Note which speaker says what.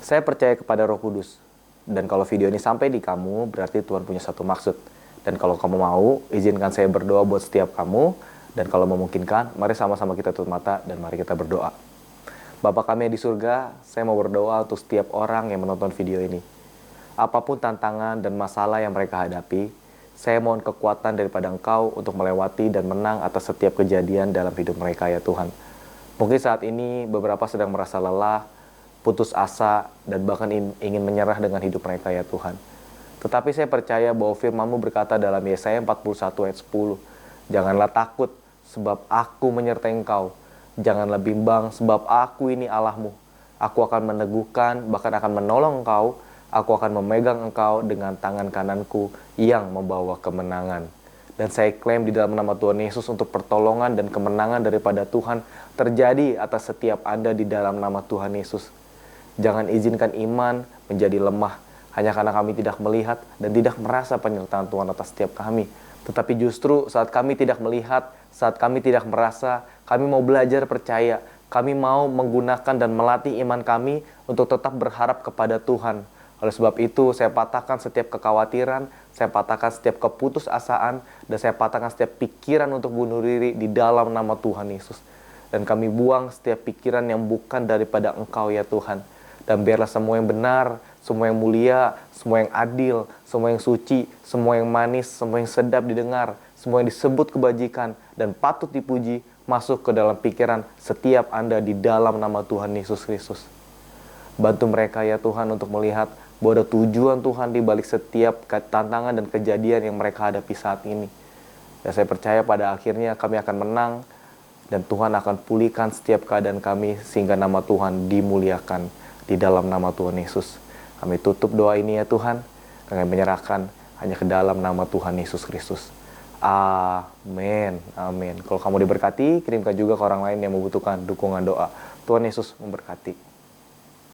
Speaker 1: Saya percaya kepada Roh Kudus. Dan kalau video ini sampai di kamu, berarti Tuhan punya satu maksud. Dan kalau kamu mau, izinkan saya berdoa buat setiap kamu. Dan kalau memungkinkan, mari sama-sama kita tutup mata dan mari kita berdoa. Bapa kami yang di surga, saya mau berdoa untuk setiap orang yang menonton video ini. Apapun tantangan dan masalah yang mereka hadapi, saya mohon kekuatan daripada Engkau untuk melewati dan menang atas setiap kejadian dalam hidup mereka ya Tuhan. Mungkin saat ini beberapa sedang merasa lelah, putus asa, dan bahkan ingin menyerah dengan hidup mereka ya Tuhan. Tetapi saya percaya bahwa firman-Mu berkata dalam Yesaya 41 ayat 10, "Janganlah takut, sebab aku menyertai engkau. Janganlah bimbang, sebab aku ini Allahmu. Aku akan meneguhkan, bahkan akan menolong engkau. Aku akan memegang engkau dengan tangan kananku yang membawa kemenangan." Dan saya klaim di dalam nama Tuhan Yesus untuk pertolongan dan kemenangan daripada Tuhan terjadi atas setiap Anda di dalam nama Tuhan Yesus. Jangan izinkan iman menjadi lemah hanya karena kami tidak melihat dan tidak merasa penyertaan Tuhan atas setiap kami. Tetapi justru saat kami tidak melihat, saat kami tidak merasa, kami mau belajar percaya. Kami mau menggunakan dan melatih iman kami untuk tetap berharap kepada Tuhan. Oleh sebab itu, saya patahkan setiap kekhawatiran, saya patahkan setiap keputusasaan, dan saya patahkan setiap pikiran untuk bunuh diri di dalam nama Tuhan Yesus. Dan kami buang setiap pikiran yang bukan daripada Engkau ya Tuhan. Dan biarlah semua yang benar, semua yang mulia, semua yang adil, semua yang suci, semua yang manis, semua yang sedap didengar, semua yang disebut kebajikan dan patut dipuji masuk ke dalam pikiran setiap Anda di dalam nama Tuhan Yesus Kristus. Bantu mereka ya Tuhan untuk melihat bahwa ada tujuan Tuhan di balik setiap tantangan dan kejadian yang mereka hadapi saat ini. Dan saya percaya pada akhirnya kami akan menang dan Tuhan akan pulihkan setiap keadaan kami sehingga nama Tuhan dimuliakan. Di dalam nama Tuhan Yesus, kami tutup doa ini ya Tuhan, kami menyerahkan hanya ke dalam nama Tuhan Yesus Kristus. Amin, amin. Kalau kamu diberkati, kirimkan juga ke orang lain yang membutuhkan dukungan doa. Tuhan Yesus memberkati.